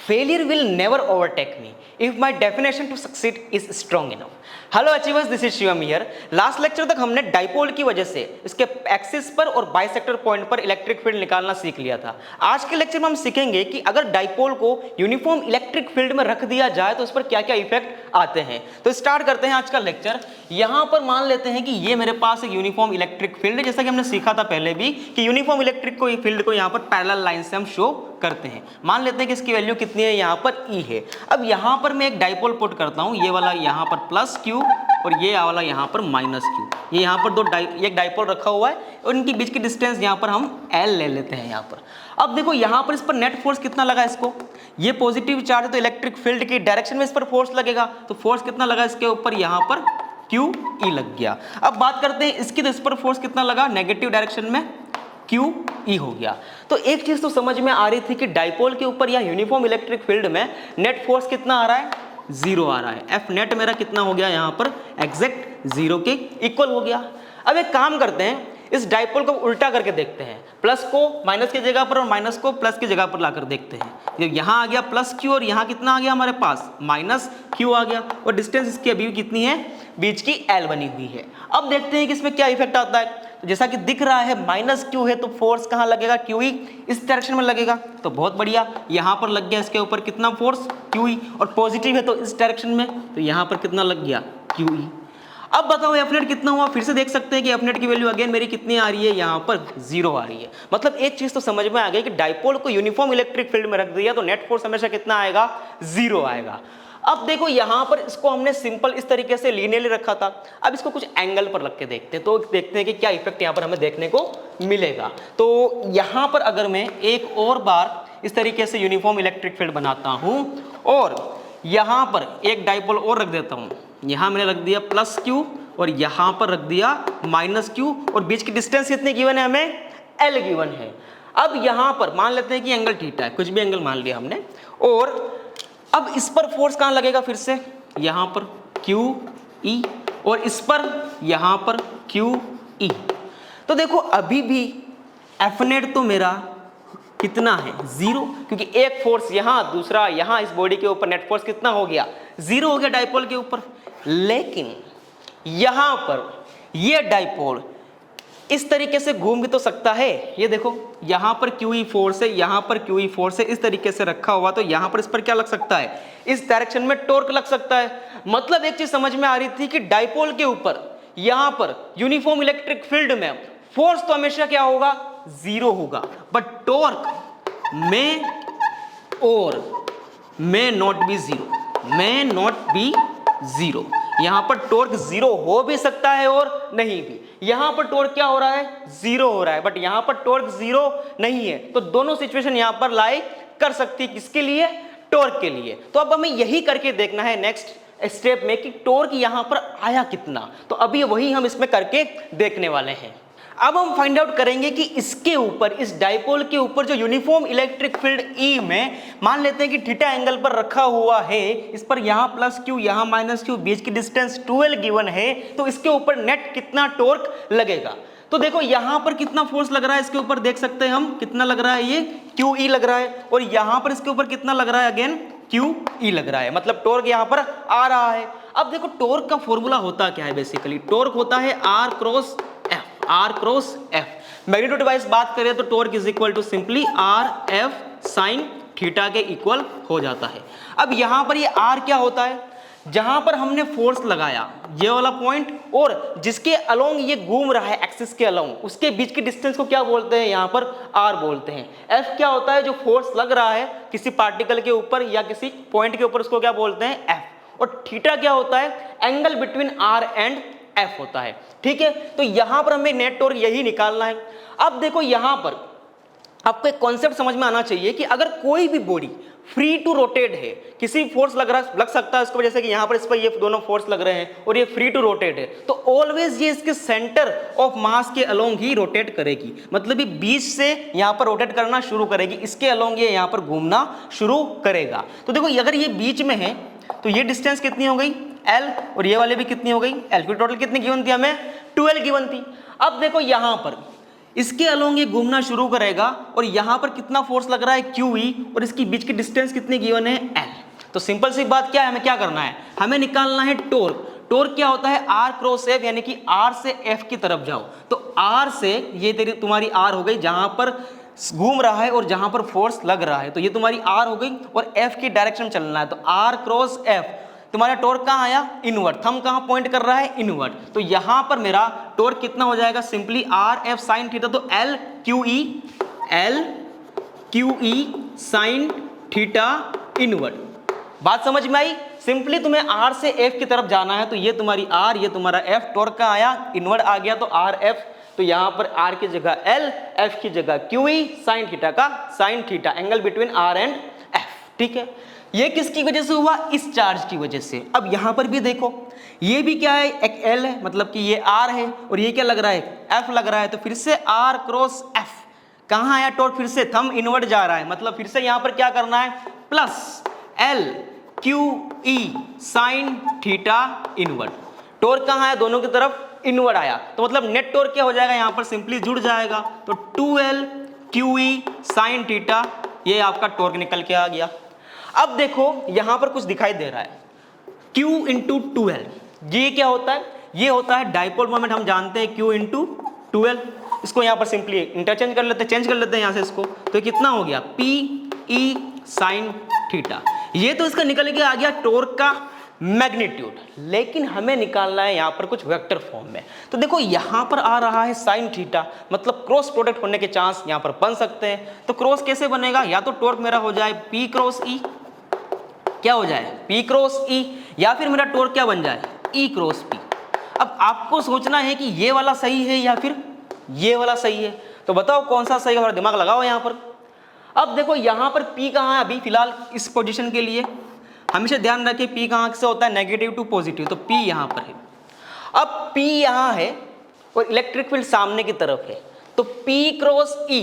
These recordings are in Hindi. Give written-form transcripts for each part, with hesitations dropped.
Failure will never overtake me if my definition to succeed is strong enough. Hello achievers, this is Shivam here. Last lecture तक हमने डाइपोल की वजह से इसके एक्सिस पर और बाइसेक्टर पॉइंट पर इलेक्ट्रिक फील्ड निकालना सीख लिया था। आज के लेक्चर में हम सीखेंगे कि अगर डाइपोल को यूनिफॉर्म इलेक्ट्रिक फील्ड में रख दिया जाए तो इस पर क्या क्या इफेक्ट आते हैं। तो स्टार्ट करते हैं आज का लेक्चर। यहाँ पर मान लेते हैं कि ये मेरे पास एक यूनिफॉर्म इलेक्ट्रिक फील्ड है, जैसा कि हमने सीखा था पहले भी कि यूनिफॉर्म इलेक्ट्रिक को फील्ड को यहाँ पर पैरेलल लाइन से हम शो करते हैं। मान लेते हैं कि इसकी वैल्यू कितनी है, यहाँ पर E है। अब यहाँ पर मैं एक डाइपोल पुट करता हूँ, ये वाला यहाँ पर प्लस Q और ये वाला यहाँ पर माइनस Q। ये यहाँ पर एक डाइपोल रखा हुआ है और इनके बीच की डिस्टेंस यहाँ पर हम L ले लेते हैं यहाँ पर। अब देखो यहाँ पर इस पर नेट फोर्स कितना लगा इसको, ये पॉजिटिव चार्ज है तो इलेक्ट्रिक फील्ड की डायरेक्शन में इस पर फोर्स लगेगा, तो फोर्स कितना लगा इसके ऊपर, यहाँ पर QE लग गया। अब बात करते हैं इसकी, तो इस पर फोर्स कितना लगा, नेगेटिव डायरेक्शन में QE हो गया। तो एक चीज तो समझ में आ रही थी कि डाइपोल के ऊपर या यूनिफॉर्म इलेक्ट्रिक फील्ड में नेट फोर्स कितना आ रहा है, 0 आ रहा है। F नेट मेरा कितना हो गया, यहाँ पर एग्जैक्ट 0 के इक्वल हो गया। अब एक काम करते हैं, इस डाइपोल को उल्टा करके देखते हैं, प्लस को माइनस की जगह पर और माइनस को प्लस की जगह पर लाकर देखते हैं। यहाँ आ गया प्लस Q और यहाँ कितना आ गया हमारे पास, माइनस Q आ गया और डिस्टेंस इसकी अभी कितनी है, बीच की L बनी हुई है। अब देखते हैं कि इसमें क्या इफेक्ट आता है। तो जैसा कि दिख रहा है माइनस Q है तो फोर्स कहाँ लगेगा, QE इस डायरेक्शन में लगेगा, तो बहुत बढ़िया, यहाँ पर लग गया इसके ऊपर कितना फोर्स, QE, और पॉजिटिव है तो इस डायरेक्शन में, तो यहाँ पर कितना लग गया, QE। अब बताओ एफ नेट कितना हुआ, फिर से देख सकते हैं कि एफ नेट की वैल्यू अगेन मेरी कितनी आ रही है, यहाँ पर 0 आ रही है। मतलब एक चीज तो समझ में आ गई कि डाइपोल को यूनिफॉर्म इलेक्ट्रिक फील्ड में रख दिया तो नेट फोर्स हमेशा कितना आएगा, 0 आएगा। अब देखो यहाँ पर इसको हमने सिंपल इस तरीके से लीनियरली रखा था, अब इसको कुछ एंगल पर रख के देखते हैं, तो देखते हैं कि क्या इफेक्ट यहाँ पर हमें देखने को मिलेगा। तो यहाँ पर अगर मैं एक और बार इस तरीके से यूनिफॉर्म इलेक्ट्रिक फील्ड बनाता हूँ और यहाँ पर एक डाइपोल और रख देता हूँ, यहाँ मैंने रख दिया प्लस Q और यहाँ पर रख दिया माइनस Q और बीच की डिस्टेंस कितनी गिवन है हमें, L गिवन है। अब यहाँ पर मान लेते हैं कि एंगल थीटा है, कुछ भी एंगल मान लिया हमने, और अब इस पर फोर्स कहाँ लगेगा, फिर से यहाँ पर QE और इस पर यहाँ पर QE। तो देखो अभी भी F नेट तो मेरा कितना है, 0, क्योंकि एक फोर्स यहाँ दूसरा यहाँ इस बॉडी के ऊपर नेट फोर्स कितना हो गया, 0 हो गया डाइपोल के ऊपर। लेकिन यहाँ पर ये डाइपोल इस तरीके से घूम भी तो सकता है, ये देखो यहाँ पर QE फोर्स है, यहाँ पर QE फोर्स है, इस तरीके से रखा हुआ, तो यहाँ पर इस पर क्या लग सकता है, इस डायरेक्शन में टॉर्क लग सकता है। मतलब एक चीज समझ में आ रही थी कि डाइपोल के ऊपर यहाँ पर यूनिफॉर्म इलेक्ट्रिक फील्ड में फोर्स तो हमेशा क्या होगा, 0 होगा, but torque may not be 0। यहाँ पर टॉर्क 0 हो भी सकता है और नहीं भी। यहाँ पर टॉर्क क्या हो रहा है, 0 हो रहा है, बट यहाँ पर टॉर्क 0 नहीं है, तो दोनों सिचुएशन यहाँ पर लाई कर सकती है, किसके लिए, टॉर्क के लिए। तो अब हमें यही करके देखना है नेक्स्ट स्टेप में कि टॉर्क यहाँ पर आया कितना, तो अभी वही हम इसमें करके देखने वाले हैं। अब हम फाइंड आउट करेंगे कि इसके ऊपर, इस डाइपोल के ऊपर जो यूनिफॉर्म इलेक्ट्रिक फील्ड E में मान लेते हैं कि थीटा एंगल पर रखा हुआ है, इस पर यहाँ प्लस Q यहाँ माइनस Q, बीच की डिस्टेंस 12 गिवन है, तो इसके ऊपर नेट कितना टॉर्क लगेगा। तो देखो यहाँ पर कितना फोर्स लग रहा है, इसके ऊपर देख सकते हैं हम कितना लग रहा है, ये QE लग रहा है, और यहाँ पर इसके ऊपर कितना लग रहा है, अगेन QE लग रहा है, मतलब टॉर्क यहाँ पर आ रहा है। अब देखो टॉर्क का फॉर्मूला होता क्या है, बेसिकली टॉर्क होता है R cross F। Magnitude wise बात करें तो torque is equal to simply RF sine theta के इक्वल हो जाता है। अब यहाँ पर ये R क्या होता है, जहां पर हमने फोर्स लगाया ये वाला पॉइंट और जिसके अलोंग ये घूम रहा है एक्सिस के अलोंग, उसके बीच की डिस्टेंस को क्या बोलते हैं, यहाँ पर R बोलते हैं। F क्या होता है, जो फोर्स लग रहा है किसी पार्टिकल के ऊपर या किसी पॉइंट के ऊपर, उसको क्या बोलते हैं, F। और थीटा क्या होता है, angle between R and F होता है, ठीक है। तो यहां पर हमें नेट टॉर्क यही निकालना है। अब देखो यहां पर आपको एक कॉन्सेप्ट समझ में आना चाहिए कि अगर कोई भी बॉडी फ्री टू रोटेट है, किसी फोर्स लग सकता है इसको, जैसे कि यहाँ पर इस पर ये दोनों फोर्स लग रहे हैं और ये फ्री टू रोटेट है, तो ऑलवेज ये इसके सेंटर ऑफ मास के अलोंग ही रोटेट करेगी। मतलब ये बीच से यहाँ पर रोटेट करना शुरू करेगी, इसके अलोंग ये यहाँ पर घूमना शुरू करेगा। तो देखो अगर ये बीच में है तो ये डिस्टेंस कितनी हो गई, L, और ये वाले भी कितनी हो गई, L की टोटल कितनी गिवन थी हमें, 12 गिवन थी। अब देखो यहाँ पर इसके अलोंग ये घूमना शुरू करेगा और यहां पर कितना फोर्स लग रहा है QE और इसकी बीच की डिस्टेंस कितनी गिवन है L। तो सिंपल सी बात क्या है, हमें क्या करना है, हमें निकालना है टॉर्क। टॉर्क क्या होता है, R क्रॉस F, यानी कि R से F की तरफ जाओ। तो R से ये तेरी तुम्हारी R हो गई जहां पर घूम रहा है और जहां पर फोर्स लग रहा है, तो ये तुम्हारी R हो गई और F की डायरेक्शन चलना है। तो R क्रॉस F, तुम्हारा टॉर्क कहाँ आया, इनवर्ट। थंब कहाँ पॉइंट कर रहा है, इनवर्ट। तो यहां पर मेरा टॉर्क कितना हो जाएगा, सिंपली RF साइन थीटा। तो L QE sine theta invert. बात समझ में आई। सिंपली तुम्हें R से F की तरफ जाना है, तो ये तुम्हारी R, ये तुम्हारा F, टॉर्क का आया, इनवर्ट आ गया, तो RF। तो यहां पर R की जगह L, F की जगह QE, साइन थीटा का sine theta, angle between R and F। ठीक है, ये किसकी वजह से हुआ, इस चार्ज की वजह से। अब यहां पर भी देखो, ये भी क्या है, एक L है, मतलब कि ये R है, और ये क्या लग रहा है, F लग रहा है। तो फिर से R क्रॉस F, कहां आया टॉर्क, फिर से थंब इनवर्ट जा रहा है, मतलब फिर से यहां पर क्या करना है, plus L QE sine theta invert. Torque कहां है, दोनों की तरफ इनवर्ट आया, तो मतलब नेट टॉर्क क्या हो जाएगा, यहां पर सिंपली जुड़ जाएगा। तो 2L QE साइन थीटा, ये आपका टॉर्क निकल के आ गया। अब देखो यहां पर कुछ दिखाई दे रहा है, Q इंटू 2L, ये क्या होता है, ये होता है डाइपोल मोमेंट। हम जानते हैं Q इंटू 2L, इसको यहां पर सिंपली इंटरचेंज कर लेते हैं, चेंज कर लेते हैं यहां से इसको। तो कितना हो गया, PE साइन थीटा। ये तो इसका निकल के आ गया टॉर्क का मैग्नीट्यूड, लेकिन हमें निकालना है यहां पर कुछ वेक्टर फॉर्म में। तो देखो यहां पर आ रहा है साइन थीटा, मतलब क्रॉस प्रोडक्ट होने के चांस यहां पर बन सकते हैं। तो क्रॉस कैसे बनेगा, या तो टॉर्क मेरा हो जाए P क्रॉस E, क्या हो जाए P क्रॉस E, या फिर मेरा टॉर्क क्या बन जाए, E क्रॉस P। अब आपको सोचना है कि ये वाला सही है या फिर ये वाला सही है, तो बताओ कौन सा सही है, दिमाग लगाओ यहां पर। अब देखो यहां पर P कहां है, अभी फिलहाल इस पोजीशन के लिए हमेशा ध्यान रखें P कहां से होता है, नेगेटिव टू पॉजिटिव, तो P यहां पर है। अब P यहां है और इलेक्ट्रिक फील्ड सामने की तरफ है, तो P क्रॉस E,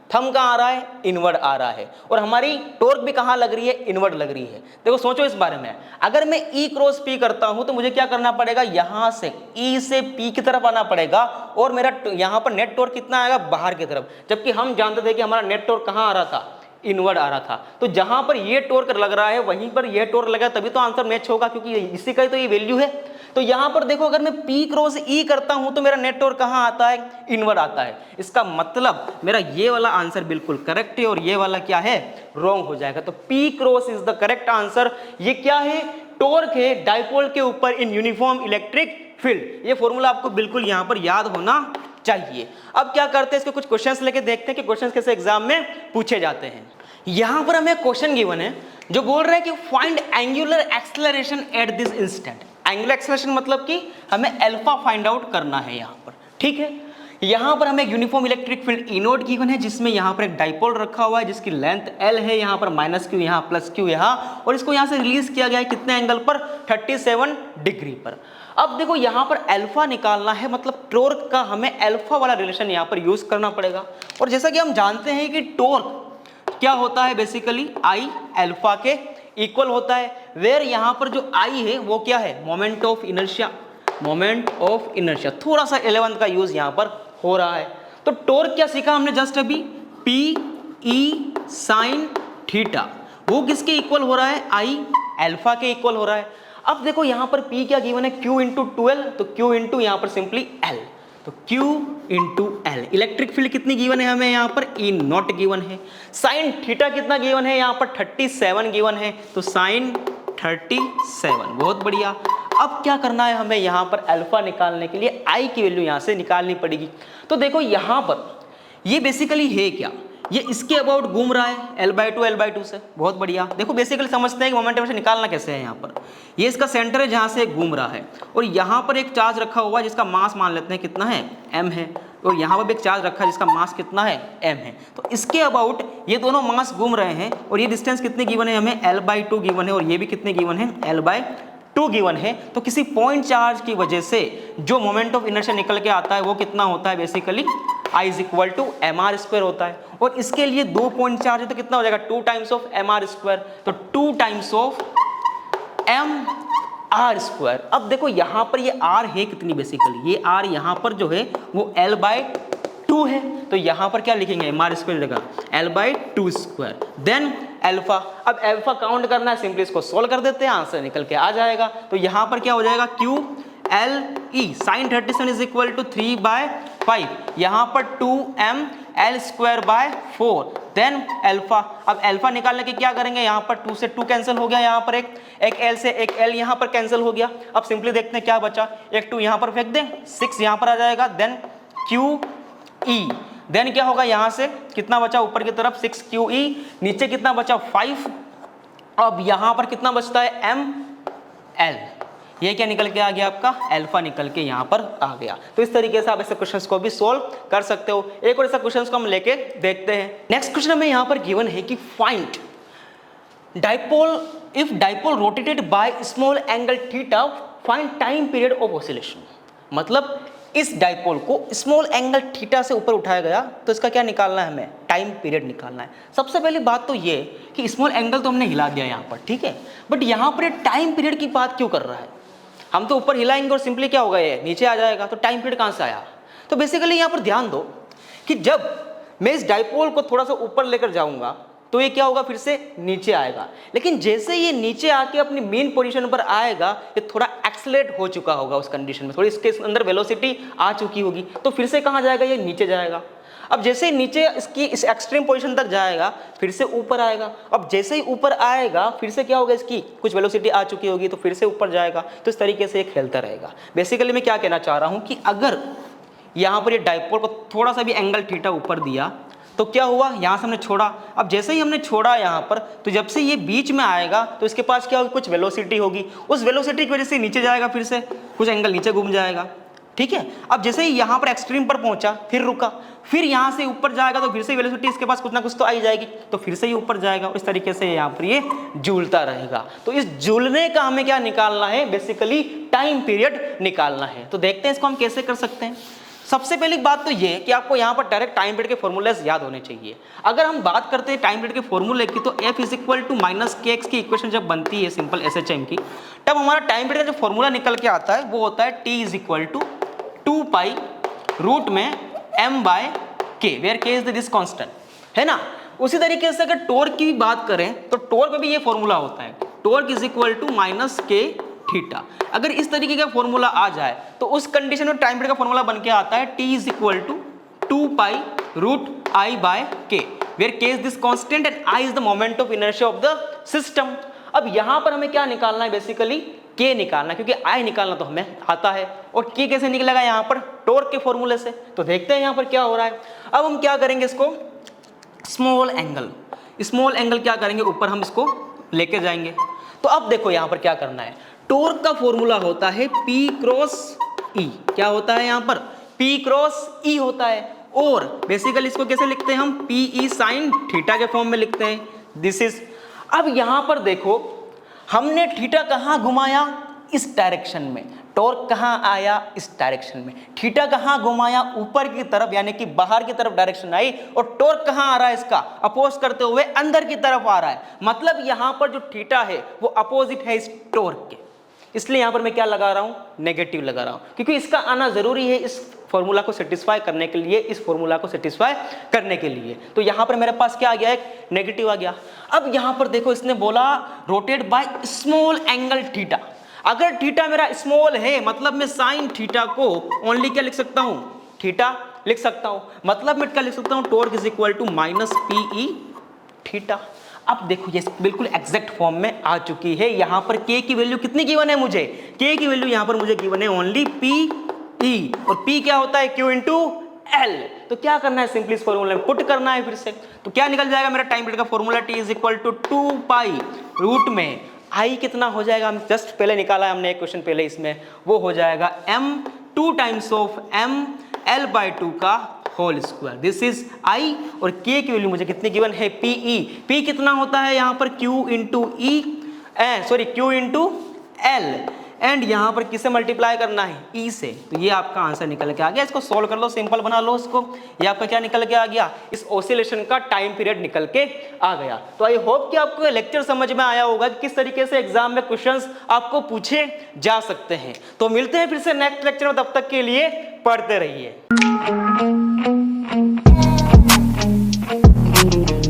थंब कहां आ रहा है, इनवर्ट आ रहा है, और हमारी टॉर्क भी कहां लग रही है, इनवर्ट लग रही है। देखो सोचो इस बारे में, अगर मैं E क्रॉस P करता हूं तो मुझे क्या करना पड़ेगा, यहां से E से P की तरफ आना पड़ेगा, और मेरा यहां पर नेट टॉर्क कितना आएगा, बाहर की तरफ। जबकि हम जानते थे कि हमारा नेट टॉर्क कहां आ रहा था, इनवर्ट आ रहा था। तो जहां पर ये टॉर्क लग रहा है वहीं पर ये टॉर्क लगा, तभी तो आंसर मैच होगा, क्योंकि इसी का तो ये वैल्यू है। तो यहां पर देखो, अगर मैं P क्रॉस E करता हूं तो मेरा नेट टॉर्क कहां आता है, इनवर्ट आता है। इसका मतलब मेरा ये वाला आंसर बिल्कुल करेक्ट है और ये वाला क्या है, रॉन्ग हो जाएगा। तो P cross is the correct answer. ये क्या है, टॉर्क है डाइपोल के ऊपर इन यूनिफॉर्म इलेक्ट्रिक फील्ड। ये फॉर्मूला आपको बिल्कुल यहां पर याद होना चाहिए। अब क्या करते हैं, इसके कुछ क्वेश्चंस लेके देखते हैं कि क्वेश्चंस कैसे एग्जाम में पूछे जाते हैं। यहां पर हमें क्वेश्चन गिवन है जो बोल रहा है कि find angular acceleration at this instant. Angular acceleration मतलब कि हमें अल्फा फाइंड आउट करना है यहां पर। ठीक है, यहां पर हमें uniform electric field E note given है, जिसमें यहां पर एक डाइपोल रखा हुआ है जिसकी लेंथ L है, यहां पर -Q यहां +Q यहां, और इसको यहां से रिलीज किया गया है कितने एंगल पर, 37 डिग्री पर। अब देखो यहां पर अल्फा निकालना है, मतलब टॉर्क का हमें अल्फा वाला रिलेशन यहां पर यूज करना पड़ेगा। और जैसा कि हम जानते हैं कि टॉर्क क्या होता है, बेसिकली I अल्फा के इक्वल होता है, वेयर यहां पर जो I है वो क्या है, moment of inertia. Moment of inertia, थोड़ा सा 11 का यूज यहां पर हो रहा है। तो टॉर्क क्या सीखा हमने जस्ट अभी, PE साइन थीटा, वो किसके इक्वल हो रहा है, I अल्फा के इक्वल हो रहा है। अब देखो यहां पर P क्या गिवन है, Q इंटू 12, तो Q इंटू यहां पर सिंपली L, तो Q into L। Electric field कितनी गिवन है हमें यहाँ पर, E नॉट गिवन है। साइन थीटा कितना गिवन है यहाँ पर, 37 गिवन है, तो साइन 37, बहुत बढ़िया। अब क्या करना है हमें यहाँ पर, अल्फा निकालने के लिए I की वैल्यू यहाँ से निकालनी पड़ेगी। तो देखो यहाँ पर ये बेसिकली है क्या, ये इसके अबाउट घूम रहा है L/2 से, बहुत बढ़िया। देखो बेसिकली समझते हैं कि मोमेंटम से निकालना कैसे है। यहाँ पर ये इसका सेंटर है जहाँ से घूम रहा है, और यहाँ पर एक चार्ज रखा हुआ है जिसका मास मान लेते हैं कितना है, m है, और यहाँ पर भी एक चार्ज रखा है जिसका मास कितना है, m है। तो इसके अबाउट ये दोनों मास घूम रहे हैं, और ये डिस्टेंस कितनी गिवन है हमें, L/2 गिवन है, और ये भी कितने गिवन है, L/2 गिवन है। तो किसी पॉइंट चार्ज की वजह से जो मोमेंट ऑफ इनर्शिया निकल के आता है वो कितना होता है, basically I is equal to mr² होता है। और इसके लिए 2 पॉइंट चार्ज है तो कितना हो जाएगा, 2 टाइम्स ऑफ mr², तो 2 टाइम्स ऑफ mr²। अब देखो यहाँ पर ये r है कितनी, बेसिकली ये r यहाँ पर जो है वो L/2 2 है, तो यहाँ पर क्या लिखेंगे एमआर स्क्वायर जगह L/2²। देन अल्फा, अब अल्फा काउंट करना है, सिंपली इसको सोल्व कर देते हैं, आंसर निकल के आ जाएगा। तो यहाँ पर क्या हो जाएगा QLE sin 37 is equal to 3/5, यहाँ पर 2mL²/4। देन अल्फा, अब अल्फा निकालने के क्या करेंगे, यहाँ पर 2 से 2 कैंसिल हो गया, यहाँ पर एक L से एक L यहाँ पर कैंसिल हो गया। अब सिंपली देखते हैं क्या बचा, एक 2 यहाँ पर फेंक दें, 6 यहाँ पर आ जाएगा। देन QE, देन क्या होगा, यहाँ से कितना बचा ऊपर की तरफ 6QE, नीचे कितना बचा 5। अब यहाँ पर कितना बचता है ML, ये क्या निकल के आ गया आपका अल्फा निकल के यहाँ पर आ गया। तो इस तरीके से आप ऐसे क्वेश्चंस को भी सोल्व कर सकते हो। एक और ऐसा क्वेश्चंस को हम लेके देखते हैं। नेक्स्ट क्वेश्चन हमें यहाँ पर गिवन है कि find dipole, if dipole rotated by small angle theta find time period of oscillation. मतलब इस डाइपोल को स्मॉल एंगल थीटा से ऊपर उठाया गया, तो इसका क्या निकालना है, हमें टाइम पीरियड निकालना है। सबसे पहली बात तो ये कि स्मॉल एंगल तो हमने हिला दिया यहाँ पर, ठीक है, बट यहाँ पर टाइम पीरियड की बात क्यों कर रहा है। हम तो ऊपर हिलाएंगे और सिंपली क्या होगा, ये नीचे आ जाएगा, तो टाइम पीरियड कहाँ से आया। तो बेसिकली यहाँ पर ध्यान दो कि जब मैं इस डाइपोल को थोड़ा सा ऊपर लेकर जाऊंगा तो ये क्या होगा, फिर से नीचे आएगा। लेकिन जैसे ये नीचे आके अपनी मेन पोजीशन पर आएगा, ये थोड़ा एक्सेलरेट हो चुका होगा उस कंडीशन में, थोड़ी इसके अंदर वेलोसिटी आ चुकी होगी, तो फिर से कहाँ जाएगा, ये नीचे जाएगा। अब जैसे ही नीचे इसकी इस एक्सट्रीम पोजीशन तक जाएगा, फिर से ऊपर आएगा। अब जैसे ही ऊपर आएगा, फिर से क्या होगा, इसकी कुछ वेलोसिटी आ चुकी होगी, तो फिर से ऊपर जाएगा। तो इस तरीके से ये खेलता रहेगा। बेसिकली मैं क्या कहना चाह रहा हूँ कि अगर यहाँ पर ये डाइपोल को थोड़ा सा भी एंगल थीटा ऊपर दिया, तो क्या हुआ, यहाँ से हमने छोड़ा। अब जैसे ही हमने छोड़ा यहाँ पर, तो जब से ये बीच में आएगा, तो इसके पास क्या होगी, कुछ वेलोसिटी होगी। उस वेलोसिटी की वजह से नीचे जाएगा, फिर से कुछ एंगल नीचे घूम जाएगा, ठीक है। अब जैसे ही यहाँ पर एक्सट्रीम पर पहुंचा, फिर रुका, फिर यहाँ से ऊपर जाएगा, तो फिर से वेलोसिटी इसके पास कुछ ना कुछ तो आई जाएगी, तो फिर से ही ऊपर जाएगा। इस तरीके से यहाँ पर ये झूलता रहेगा। तो इस झूलने का हमें क्या निकालना है, बेसिकली टाइम पीरियड निकालना है। तो देखते हैं इसको हम कैसे कर सकते हैं। सबसे पहली बात तो ये कि आपको यहाँ पर डायरेक्ट टाइम पीरियड के फॉर्मूलेस याद होने चाहिए। अगर हम बात करते हैं टाइम पीरियड के फॉर्मूले की, तो F is equal to -kx की इक्वेशन जब बनती है सिंपल SHM की, तब हमारा टाइम पीरियड का जो फॉर्मूला निकल के आता है वो होता है T is equal to 2 root में m/k, where k is the this constant, है ना। उसी तरीके से अगर टॉर्क की बात करें, तो टॉर्क में भी ये फॉर्मूला होता है, torque is equal to -k theta. अगर इस तरीके का फॉर्मूला आ जाए, तो उस कंडीशन में टाइम पीरियड का फॉर्मूला बन के आता है T is equal to 2 root I/k, where k is this constant and I is the moment of inertia of the system. अब यहाँ पर हमें क्या निकालना है, बेसिकली k निकालना है, क्योंकि I निकालना तो हमें आता है। और k कैसे निकलेगा, यहाँ पर टॉर्क के फॉर्मूले से। तो देखते हैं यहाँ पर क्या हो रहा है। अब हम क्या करेंगे, इसको स्मॉल एंगल क्या करेंगे, ऊपर हम इसको लेके जाएंगे। तो अब देखो यहाँ पर क्या करना है, टॉर्क का फॉर्मूला होता है P क्रॉस E। क्या होता है यहाँ पर, P क्रॉस E होता है। और बेसिकली इसको कैसे लिखते हैं हम, PE साइन थीटा के फॉर्म में लिखते हैं, दिस इज। अब यहाँ पर देखो, हमने थीटा कहाँ घुमाया, इस डायरेक्शन में, टॉर्क कहाँ आया, इस डायरेक्शन में, थीटा कहाँ घुमाया, ऊपर की तरफ, यानी कि बाहर की तरफ डायरेक्शन आई, और टॉर्क कहाँ आ रहा है, इसका अपोज करते हुए अंदर की तरफ आ रहा है। मतलब यहाँ पर जो थीटा है वो अपोजिट है इस टॉर्क के, इसलिए यहाँ पर मैं क्या लगा रहा हूँ, नेगेटिव लगा रहा हूँ, क्योंकि इसका आना जरूरी है इस फॉर्मूला को सेटिस्फाई करने के लिए, इस फॉर्मूला को सेटिस्फाई करने के लिए। तो यहाँ पर मेरे पास क्या आ गया, एक नेगेटिव आ गया। अब यहाँ पर देखो, इसने बोला rotate by small angle theta. अगर थीटा मेरा स्मॉल है, मतलब मैं साइन थीटा को ओनली क्या लिख सकता हूँ, थीटा लिख सकता हूँ। मतलब मैं क्या लिख सकता हूँ, torque is equal to -PE theta. अब देखो ये बिल्कुल एग्जैक्ट फॉर्म में आ चुकी है। यहाँ पर k की वैल्यू कितनी गिवन है मुझे, k की वैल्यू यहाँ पर मुझे गिवन है ओनली PE, और P क्या होता है, Q इंटू L। तो क्या करना है, सिंपली इस फॉर्मूले में पुट करना है फिर से। तो क्या निकल जाएगा मेरा टाइम पीरियड का formula, T is equal to 2 root में I कितना हो जाएगा, हम जस्ट पहले निकाला है हमने एक क्वेश्चन पहले, इसमें वो हो जाएगा m2 टाइम्स ऑफ mL/2 का whole square, this is I। और k की वैल्यू मुझे कितनी गिवन है, PE। P कितना होता है यहाँ पर, Q into Q into L, and यहाँ पर किससे मल्टीप्लाई करना है, E से। तो ये आपका आंसर निकल के आ गया। इसको सॉल्व कर लो, सिंपल बना लो इसको। ये आपका क्या निकल के आ गया, इस ऑसिलेशन का टाइम पीरियड निकल के आ गया। तो आई होप कि आपको ये लेक्चर समझ में आया होगा कि किस तरीके से एग्जाम में क्वेश्चंस आपको पूछे जा सकते हैं। तो मिलते हैं फिर से नेक्स्ट लेक्चर में, तब तक के लिए पढ़ते रहिए।